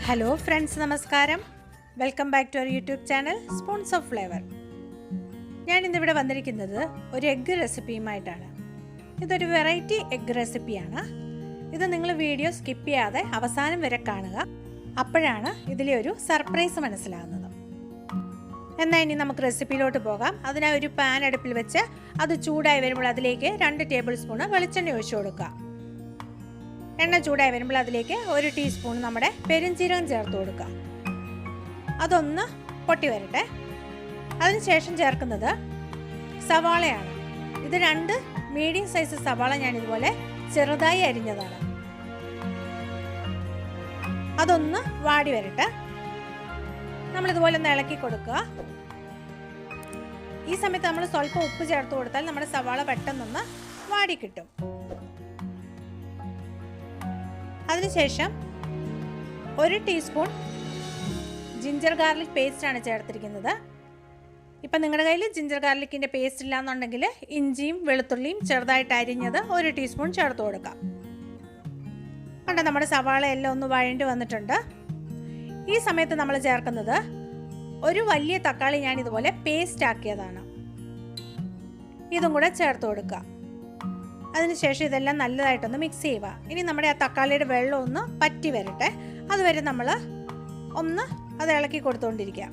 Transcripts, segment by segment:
Hello friends, നമസ്കാരം. Welcome back to our YouTube channel Spoons of Flavour. ഞാനിന്നിവിടെ വന്നിരിക്കുന്നത് ഒരു എഗ്ഗ് റെസിപ്പിയുമായിട്ടാണ്. ഇതൊരു വെറൈറ്റി എഗ്ഗ് റെസിപ്പിയാണ്. ഇത് നിങ്ങൾ വീഡിയോ സ്കിപ്പ് ചെയ്യാതെ അവസാനം വരെ കാണുക. അപ്പോഴാണ് ഇതിലെ ഒരു സർപ്രൈസ് മനസ്സിലാകുന്നത്. എന്നാൽ ഇനി നമുക്ക് റെസിപ്പിയിലോട്ട് പോകാം. അതിനായി ഒരു പാൻ അടുപ്പിൽ വെച്ച് അത് ചൂടായി വരുമ്പോൾ അതിലേക്ക് 2 ടേബിൾ സ്പൂൺ വെളിച്ചെണ്ണ ഒഴിച്ചു കൊടുക്കുക. എണ്ണ ചൂടായി വരുമ്പോൾ അതിലേക്ക് 1 ടീസ്പൂൺ നമ്മുടെ പെരുംജീരകം ചേർത്ത് കൊടുക്കുക. അതൊന്ന് പൊട്ടി വരട്ടെ. അതിനുശേഷം ചേർക്കുന്നത് സവാളയാണ്. ഇത് 2 മീഡിയം സൈസ് സവാള ഞാൻ ഇതുപോലെ ചെറുതായി അരിഞ്ഞതാണ്. അതൊന്ന് വാടി വരട്ടെ. നമ്മളിതുപോലെ ഒന്ന് ഇളക്കി കൊടുക്കുക. ഈ സമയത്ത് നമ്മൾ സ്വല്പം ഉപ്പ് ചേർത്ത് കൊടുത്താൽ നമ്മുടെ സവാള പെട്ടെന്നൊന്ന് വാടി കിട്ടും. അതിനുശേഷം 1 ടീസ്പൂൺ ജിഞ്ചർ ഗാർലിക് പേസ്റ്റ് ആണ് ചേർത്തിരിക്കുന്നത്. ഇപ്പം നിങ്ങളുടെ കയ്യിൽ ജിഞ്ചർ ഗാർലിക്കിൻ്റെ പേസ്റ്റ് ഇല്ലാന്നുണ്ടെങ്കിൽ ഇഞ്ചിയും വെളുത്തുള്ളിയും ചെറുതായിട്ട് അരിഞ്ഞത് 1 ടീസ്പൂൺ ചേർത്ത് കൊടുക്കാം. കണ്ടോ, നമ്മുടെ സവാള എല്ലാം ഒന്ന് വഴണ്ടി വന്നിട്ടുണ്ട്. ഈ സമയത്ത് നമ്മൾ ചേർക്കുന്നത് ഒരു വലിയ തക്കാളി ഞാൻ ഇതുപോലെ പേസ്റ്റ് ആക്കിയതാണ്. ഇതും കൂടെ ചേർത്ത് കൊടുക്കുക. അതിനുശേഷം ഇതെല്ലാം നല്ലതായിട്ടൊന്ന് മിക്സ് ചെയ്യുക. ഇനി നമ്മുടെ ആ തക്കാളിയുടെ വെള്ളം ഒന്ന് പറ്റി വരട്ടെ. അതുവരെ നമ്മൾ ഒന്ന് അത് ഇളക്കി കൊടുത്തുകൊണ്ടിരിക്കുക.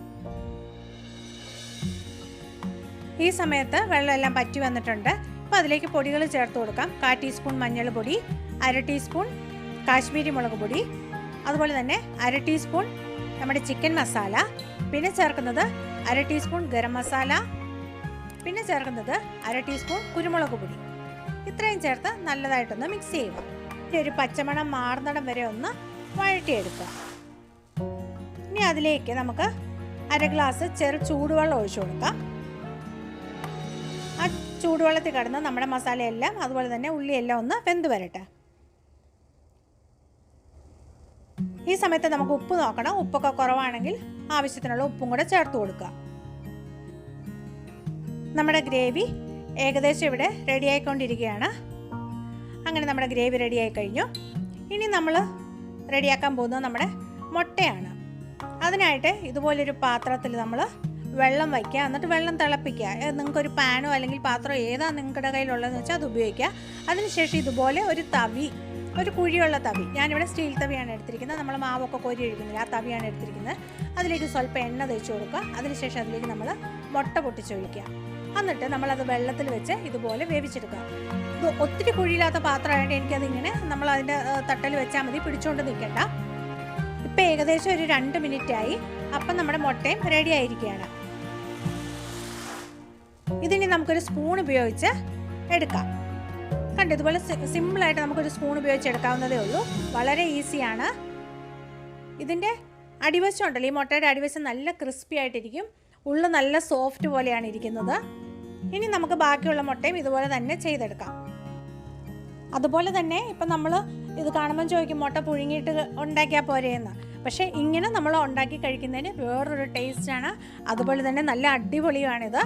ഈ സമയത്ത് വെള്ളം എല്ലാം പറ്റി വന്നിട്ടുണ്ട്. അപ്പോൾ അതിലേക്ക് പൊടികൾ ചേർത്ത് കൊടുക്കാം. 1/4 ടീസ്പൂൺ മഞ്ഞൾപ്പൊടി, 1/2 ടീസ്പൂൺ കാശ്മീരി മുളക് പൊടി, അതുപോലെ തന്നെ 1/2 ടീസ്പൂൺ നമ്മുടെ ചിക്കൻ മസാല, പിന്നെ ചേർക്കുന്നത് 1/2 ടീസ്പൂൺ ഗരം മസാല, പിന്നെ ചേർക്കുന്നത് 1/2 ടീസ്പൂൺ കുരുമുളക് പൊടി. ഇത്രയും ചേർത്ത് നല്ലതായിട്ടൊന്ന് മിക്സ് ചെയ്യുക. ഒരു പച്ചമണം മാറുന്നിടം വരെ ഒന്ന് വഴറ്റിയെടുക്കുക. ഇനി അതിലേക്ക് നമുക്ക് 1/2 ഗ്ലാസ് ചെറു ചൂടുവെള്ളം ഒഴിച്ചു കൊടുക്കാം. ആ ചൂടുവെള്ളത്തിൽ കിടന്ന് നമ്മുടെ മസാലയെല്ലാം അതുപോലെ തന്നെ ഉള്ളിയെല്ലാം ഒന്ന് വെന്ത് വരട്ടെ. ഈ സമയത്ത് നമുക്ക് ഉപ്പ് നോക്കണം. ഉപ്പൊക്കെ കുറവാണെങ്കിൽ ആവശ്യത്തിനുള്ള ഉപ്പും കൂടെ ചേർത്ത് കൊടുക്കുക. നമ്മുടെ ഗ്രേവി ഏകദേശം ഇവിടെ റെഡി ആയിക്കൊണ്ടിരിക്കുകയാണ്. അങ്ങനെ നമ്മുടെ ഗ്രേവി റെഡിയായി കഴിഞ്ഞു. ഇനി നമ്മൾ റെഡിയാക്കാൻ പോകുന്നത് നമ്മുടെ മുട്ടയാണ്. അതിനായിട്ട് ഇതുപോലൊരു പാത്രത്തിൽ നമ്മൾ വെള്ളം വയ്ക്കുക. എന്നിട്ട് വെള്ളം തിളപ്പിക്കുക. നിങ്ങൾക്കൊരു പാനോ അല്ലെങ്കിൽ പാത്രമോ ഏതാണ് നിങ്ങളുടെ കയ്യിലുള്ളതെന്ന് വെച്ചാൽ അത് ഉപയോഗിക്കുക. അതിനുശേഷം ഇതുപോലെ ഒരു കുഴിയുള്ള തവി, ഞാനിവിടെ സ്റ്റീൽ തവിയാണ് എടുത്തിരിക്കുന്നത്. നമ്മൾ മാവൊക്കെ കോരി ഒഴിക്കുന്നില്ല, ആ തവിയാണ് എടുത്തിരിക്കുന്നത്. അതിലേക്ക് സ്വല്പം എണ്ണ തേച്ച് കൊടുക്കുക. അതിനുശേഷം അതിലേക്ക് നമ്മൾ മുട്ട പൊട്ടിച്ചൊഴിക്കുക. എന്നിട്ട് നമ്മളത് വെള്ളത്തിൽ വെച്ച് ഇതുപോലെ വേവിച്ചെടുക്കുക. ഇത് ഒത്തിരി കുഴിയില്ലാത്ത പാത്രമായതുകൊണ്ട് എനിക്കതിങ്ങനെ നമ്മൾ അതിൻ്റെ തട്ടൽ വെച്ചാൽ മതി, പിടിച്ചുകൊണ്ട് നിൽക്കണ്ട. ഇപ്പം ഏകദേശം ഒരു 2 മിനിറ്റായി. അപ്പം നമ്മുടെ മുട്ടയും റെഡി ആയിരിക്കുകയാണ്. ഇതിനി നമുക്കൊരു സ്പൂൺ ഉപയോഗിച്ച് എടുക്കാം. കണ്ടു, ഇതുപോലെ സിമ്പിളായിട്ട് നമുക്കൊരു സ്പൂൺ ഉപയോഗിച്ച് എടുക്കാവുന്നതേ ഉള്ളൂ. വളരെ ഈസിയാണ്. ഇതിൻ്റെ അടിവശം ഉണ്ടല്ലോ, ഈ മുട്ടയുടെ അടിവശം നല്ല ക്രിസ്പി ആയിട്ടിരിക്കും. ഉള്ളു നല്ല സോഫ്റ്റ് പോലെയാണ് ഇരിക്കുന്നത്. ഇനി നമുക്ക് ബാക്കിയുള്ള മുട്ടയും ഇതുപോലെ തന്നെ ചെയ്തെടുക്കാം. അതുപോലെ തന്നെ ഇപ്പം നമ്മൾ ഇത് കാണുമ്പം ചോദിക്കും മുട്ട പുഴുങ്ങിയിട്ട് ഉണ്ടാക്കിയാൽ പോരെയെന്ന്. പക്ഷേ ഇങ്ങനെ നമ്മൾ ഉണ്ടാക്കി കഴിക്കുന്നതിന് വേറൊരു ടേസ്റ്റാണ്. അതുപോലെ തന്നെ നല്ല അടിപൊളിയാണിത്.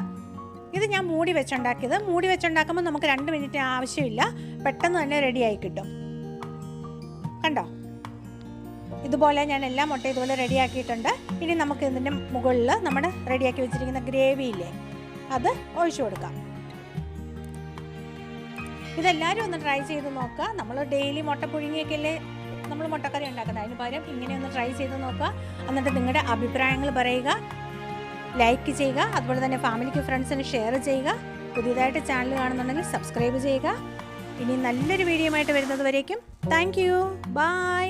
ഇത് ഞാൻ മൂടി വെച്ചുണ്ടാക്കിയത്. മൂടി വെച്ചുണ്ടാക്കുമ്പോൾ നമുക്ക് 2 മിനിറ്റ് ആവശ്യമില്ല, പെട്ടെന്ന് തന്നെ റെഡിയായി കിട്ടും. കണ്ടോ, ഇതുപോലെ ഞാൻ എല്ലാ മുട്ടയും ഇതുപോലെ റെഡിയാക്കിയിട്ടുണ്ട്. ഇനി നമുക്ക് ഇതിൻ്റെ മുകളിൽ നമ്മുടെ റെഡിയാക്കി വെച്ചിരിക്കുന്ന ഗ്രേവിയില്ലേ അത് ഒഴിച്ചു കൊടുക്കാം. ഇതെല്ലാവരും ഒന്ന് ട്രൈ ചെയ്ത് നോക്കുക. നമ്മൾ ഡെയിലി മുട്ട പുഴുങ്ങിയൊക്കെയല്ലേ നമ്മൾ മുട്ടക്കറി ഉണ്ടാക്കുന്നത്. അതിന് പകരം ഇങ്ങനെ ഒന്ന് ട്രൈ ചെയ്ത് നോക്കുക. എന്നിട്ട് നിങ്ങളുടെ അഭിപ്രായങ്ങൾ പറയുക, ലൈക്ക് ചെയ്യുക, അതുപോലെ തന്നെ ഫാമിലിക്ക് ഫ്രണ്ട്സിന് ഷെയർ ചെയ്യുക. പുതിയതായിട്ട് ചാനൽ കാണുന്നുണ്ടെങ്കിൽ സബ്സ്ക്രൈബ് ചെയ്യുക. ഇനി നല്ലൊരു വീഡിയോ ആയിട്ട് വരുന്നത് വരേക്കും താങ്ക് യു. ബൈ.